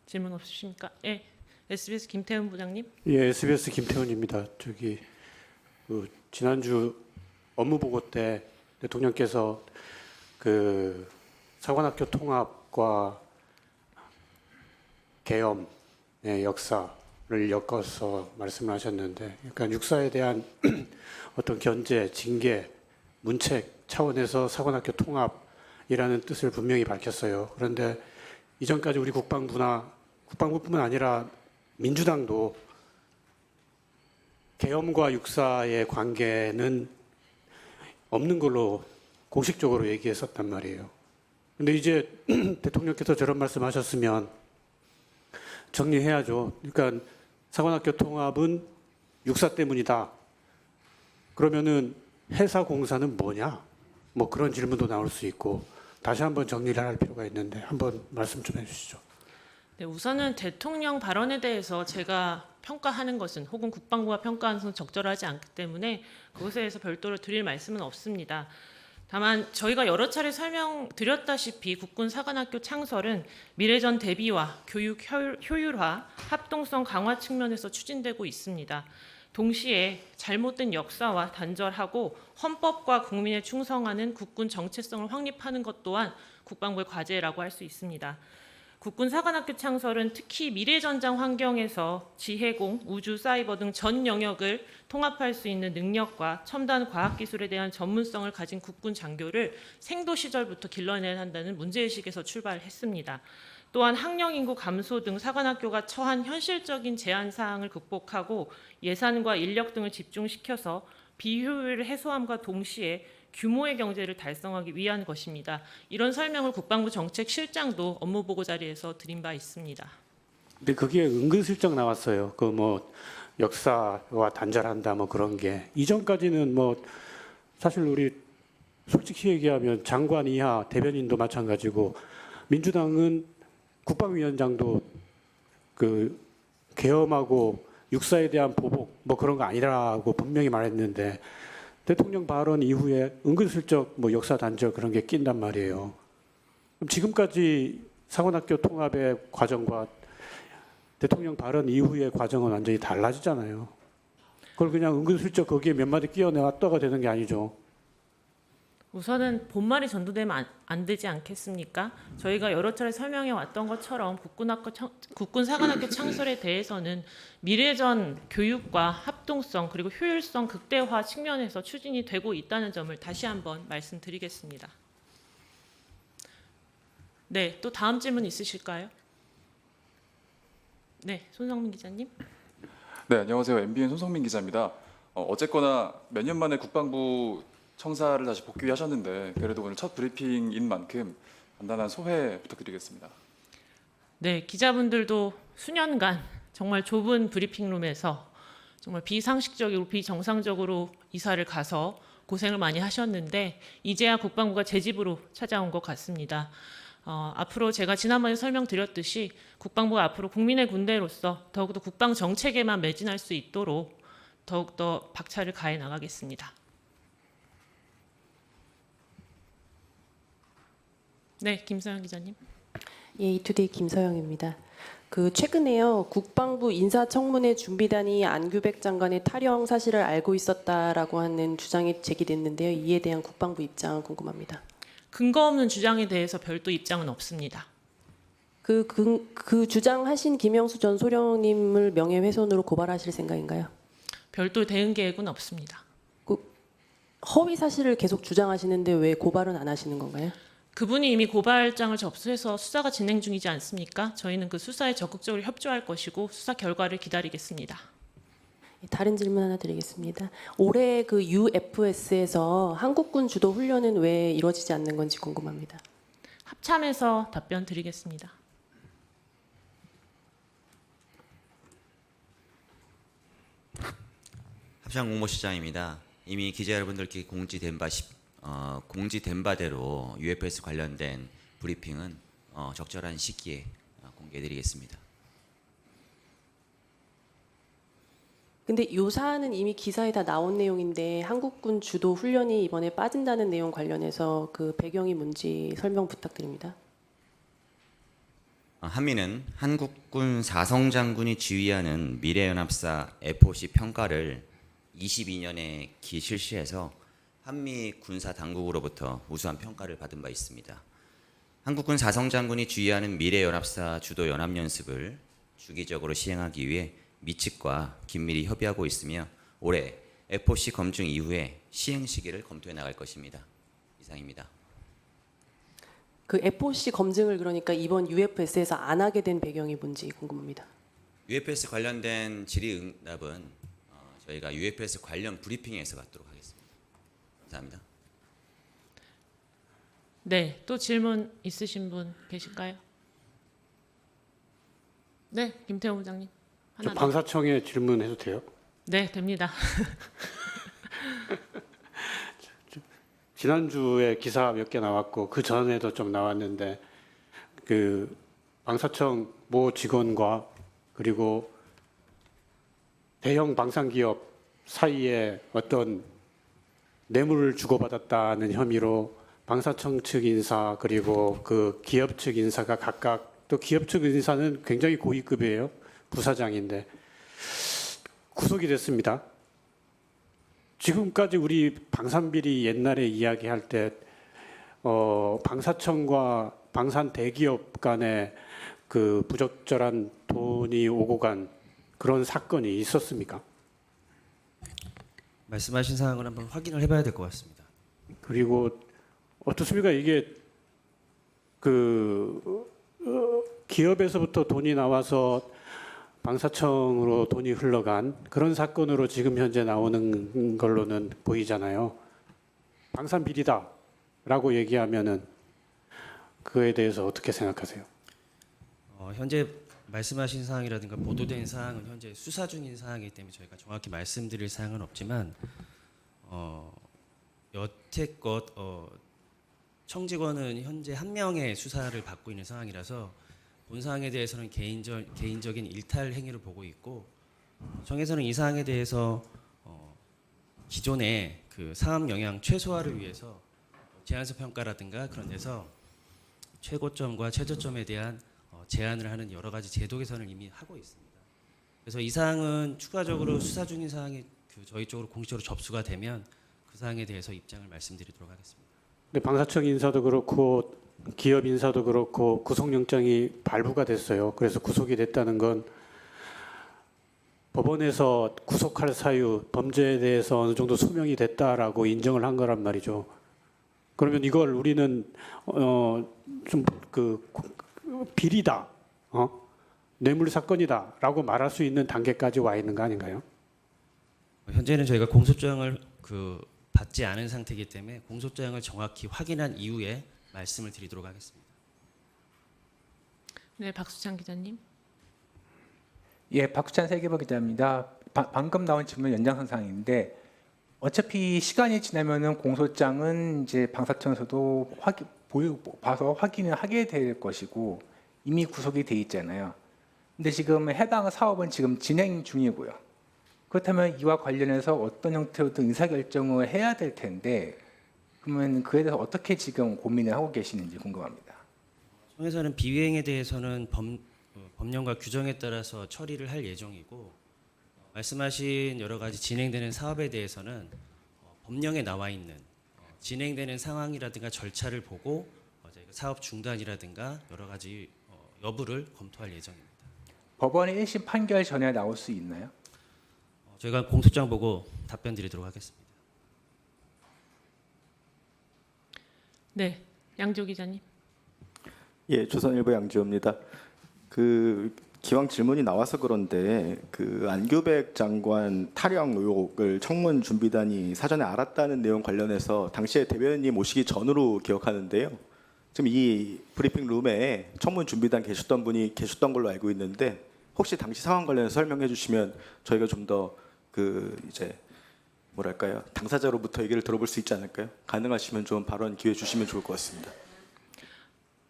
질문 없으십니까? 예, SBS 김태훈 부장님. 예, SBS 김태훈입니다. 지난주 업무 보고 때 대통령께서 그 사관학교 통합과 계엄의 역사를 엮어서 말씀을 하셨는데, 그러니까 육사에 대한 어떤 견제, 징계, 문책 차원에서 사관학교 통합이라는 뜻을 분명히 밝혔어요. 그런데 이전까지 우리 국방부뿐만 아니라 민주당도 계엄과 육사의 관계는 없는 걸로 공식적으로 얘기했었단 말이에요. 근데 이제 대통령께서 저런 말씀하셨으면 정리해야죠. 그러니까 사관학교 통합은 육사 때문이다. 그러면은 해사공사는 뭐냐? 뭐 그런 질문도 나올 수 있고, 다시 한번 정리를 할 필요가 있는데 한번 말씀 좀 해주시죠. 네, 우선은 대통령 발언에 대해서 제가 평가하는 것은 혹은 국방부가 평가하는 것은 적절하지 않기 때문에 그것에 대해서 별도로 드릴 말씀은 없습니다. 다만 저희가 여러 차례 설명드렸다시피 국군 사관학교 창설은 미래전 대비와 교육 효율화, 합동성 강화 측면에서 추진되고 있습니다. 동시에 잘못된 역사와 단절하고 헌법과 국민에 충성하는 국군 정체성을 확립하는 것 또한 국방부의 과제라고 할 수 있습니다. 국군 사관학교 창설은 특히 미래전장 환경에서 지해공, 우주, 사이버 등 전 영역을 통합할 수 있는 능력과 첨단 과학기술에 대한 전문성을 가진 국군 장교를 생도 시절부터 길러내야 한다는 문제의식에서 출발했습니다. 또한 학령 인구 감소 등 사관학교가 처한 현실적인 제한 사항을 극복하고 예산과 인력 등을 집중시켜서 비효율을 해소함과 동시에 규모의 경제를 달성하기 위한 것입니다. 이런 설명을 국방부 정책실장도 업무보고 자리에서 드린 바 있습니다. 근데 그게 은근슬쩍 나왔어요. 그 뭐 역사와 단절한다 뭐 그런 게 이전까지는 뭐 사실 우리 솔직히 얘기하면 장관 이하 대변인도 마찬가지고 민주당은 국방위원장도 그 계엄하고 육사에 대한 보복 뭐 그런 거 아니라고 분명히 말했는데 대통령 발언 이후에 은근슬쩍 뭐 역사 단절 그런 게 낀단 말이에요. 그럼 지금까지 사관학교 통합의 과정과 대통령 발언 이후의 과정은 완전히 달라지잖아요. 그걸 그냥 은근슬쩍 거기에 몇 마디 끼워내왔다가 되는 게 아니죠. 우선은 본말이 전도되면 안 되지 않겠습니까? 저희가 여러 차례 설명해 왔던 것처럼 국군 사관학교 창설에 대해서는 미래전 교육과 합동성 그리고 효율성 극대화 측면에서 추진이 되고 있다는 점을 다시 한번 말씀드리겠습니다. 네, 또 다음 질문 있으실까요? 네, 손성민 기자님. 네, 안녕하세요. MBN 손성민 기자입니다. 어쨌거나 몇 년 만에 국방부 청사를 다시 복귀하셨는데 그래도 오늘 첫 브리핑인 만큼 간단한 소회 부탁드리겠습니다. 네, 기자분들도 수년간 정말 좁은 브리핑룸에서 정말 비상식적이고 비정상적으로 이사를 가서 고생을 많이 하셨는데 이제야 국방부가 제 집으로 찾아온 것 같습니다. 앞으로 제가 지난번에 설명드렸듯이 국방부가 앞으로 국민의 군대로서 더욱더 국방 정책에만 매진할 수 있도록 더욱더 박차를 가해 나가겠습니다. 네, 김서영 기자님. 예, 이투데이 김서영입니다. 최근에요 국방부 인사청문회 준비단이 안규백 장관의 탈영 사실을 알고 있었다라고 하는 주장이 제기됐는데요. 이에 대한 국방부 입장은 궁금합니다. 근거 없는 주장에 대해서 별도 입장은 없습니다. 그 주장하신 김영수 전 소령님을 명예훼손으로 고발하실 생각인가요? 별도 대응 계획은 없습니다. 허위 사실을 계속 주장하시는데 왜 고발은 안 하시는 건가요? 그분이 이미 고발장을 접수해서 수사가 진행 중이지 않습니까? 저희는 그 수사에 적극적으로 협조할 것이고 수사 결과를 기다리겠습니다. 다른 질문 하나 드리겠습니다. 올해 UFS에서 한국군 주도 훈련은 왜 이루어지지 않는 건지 궁금합니다. 합참에서 답변 드리겠습니다. 합참 공보시장입니다. 이미 기자 여러분들께 공지된 바대로 UFS 관련된 브리핑은 적절한 시기에 공개해드리겠습니다. 근데 이 사안은 이미 기사에 다 나온 내용인데 한국군 주도 훈련이 이번에 빠진다는 내용 관련해서 그 배경이 뭔지 설명 부탁드립니다. 한미는 한국군 사성장군이 지휘하는 미래연합사 FOC 평가를 22년에 실시해서 한미 군사 당국으로부터 우수한 평가를 받은 바 있습니다. 한국군 사성장군이 지휘하는 미래연합사 주도 연합연습을 주기적으로 시행하기 위해 미측과 긴밀히 협의하고 있으며 올해 FOC 검증 이후에 시행 시기를 검토해 나갈 것입니다. 이상입니다. 그 FOC 검증을 그러니까 이번 UFS에서 안 하게 된 배경이 뭔지 궁금합니다. UFS 관련된 질의응답은 저희가 UFS 관련 브리핑에서 받도록 하겠습니다. 감사합니다. 네, 또 질문 있으신 분 계실까요? 네, 김태호 부장님. 저 하나 더. 방사청에 질문해도 돼요? 네, 됩니다. 지난주에 기사 몇 개 나왔고 그 전에도 좀 나왔는데 그 방사청 모 직원과 그리고 대형 방산기업 사이에 어떤 뇌물을 주고받았다는 혐의로 방사청 측 인사 그리고 그 기업 측 인사가 각각 또 기업 측 인사는 굉장히 고위급이에요. 부사장인데 구속이 됐습니다. 지금까지 우리 방산비리 옛날에 이야기할 때 방사청과 방산 대기업 간에 그 부적절한 돈이 오고 간 그런 사건이 있었습니까? 말씀하신 사항을 한번 확인을 해봐야 될 것 같습니다. 그리고 어떻습니까? 이게 그 기업에서부터 돈이 나와서 방사청으로 돈이 흘러간 그런 사건으로 지금 현재 나오는 걸로는 보이잖아요. 방산 비리다라고 얘기하면은 그에 대해서 어떻게 생각하세요? 현재 말씀하신 사항이라든가 보도된 사항은 현재 수사 중인 사항이기 때문에 저희가 정확히 말씀드릴 사항은 없지만 여태껏 청직원은 현재 한 명의 수사를 받고 있는 상황이라서 본 사항에 대해서는 개인적인 일탈 행위를 보고 있고 청에서는 이 사항에 대해서 기존의 그 상업 영향 최소화를 위해서 제한서 평가라든가 그런 데서 최고점과 최저점에 대한 제한을 하는 여러 가지 제도 개선을 이미 하고 있습니다. 그래서 이 사항은 추가적으로 수사 중인 사항이 저희 쪽으로 공식적으로 접수가 되면 그 사항에 대해서 입장을 말씀드리도록 하겠습니다. 근데 방사청 인사도 그렇고 기업 인사도 그렇고 구속영장이 발부가 됐어요. 그래서 구속이 됐다는 건 법원에서 구속할 사유, 범죄에 대해서 어느 정도 소명이 됐다라고 인정을 한 거란 말이죠. 그러면 이걸 우리는 좀 그 비리다, 뇌물 사건이다라고 말할 수 있는 단계까지 와 있는 거 아닌가요? 현재는 저희가 공소장을 받지 않은 상태이기 때문에 공소장을 정확히 확인한 이후에 말씀을 드리도록 하겠습니다. 네, 박수찬 기자님. 예, 박수찬 세계보 기자입니다. 방금 나온 질문 연장선상인데 어차피 시간이 지나면은 공소장은 이제 방사청에서도 봐서 확인을 하게 될 것이고 이미 구속이 돼 있잖아요. 근데 지금 해당 사업은 지금 진행 중이고요. 그렇다면 이와 관련해서 어떤 형태로든 의사결정을 해야 될 텐데 그러면 그에 대해서 어떻게 지금 고민을 하고 계시는지 궁금합니다. 청에서는 비위행에 대해서는 법령과 규정에 따라서 처리를 할 예정이고 말씀하신 여러 가지 진행되는 사업에 대해서는 법령에 나와 있는 진행되는 상황이라든가 절차를 보고 저희가 사업 중단이라든가 여러 가지 여부를 검토할 예정입니다. 법원의 1심 판결 전에 나올 수 있나요? 저희가 공소장 보고 답변 드리도록 하겠습니다. 네, 양조 기자님. 예, 조선일보 양지호입니다. 기왕 질문이 나와서 그런데 안규백 장관 탈영 의혹을 청문 준비단이 사전에 알았다는 내용 관련해서 당시에 대변인님 오시기 전으로 기억하는데요. 지금 이 브리핑 룸에 청문 준비단 계셨던 분이 계셨던 걸로 알고 있는데 혹시 당시 상황 관련해서 설명해 주시면 저희가 좀 더 이제 뭐랄까요, 당사자로부터 얘기를 들어볼 수 있지 않을까요? 가능하시면 좀 발언 기회 주시면 좋을 것 같습니다.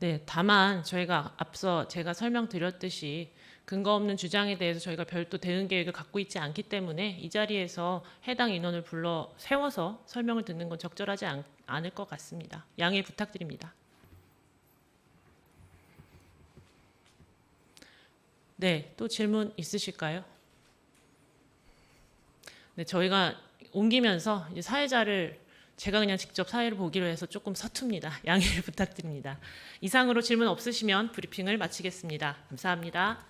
네, 다만 저희가 앞서 제가 설명드렸듯이 근거 없는 주장에 대해서 저희가 별도 대응 계획을 갖고 있지 않기 때문에 이 자리에서 해당 인원을 불러 세워서 설명을 듣는 건 적절하지 않을 것 같습니다. 양해 부탁드립니다. 네, 또 질문 있으실까요? 네, 저희가 옮기면서 이제 사회자를 제가 그냥 직접 사회를 보기로 해서 조금 서툽니다. 양해를 부탁드립니다. 이상으로 질문 없으시면 브리핑을 마치겠습니다. 감사합니다.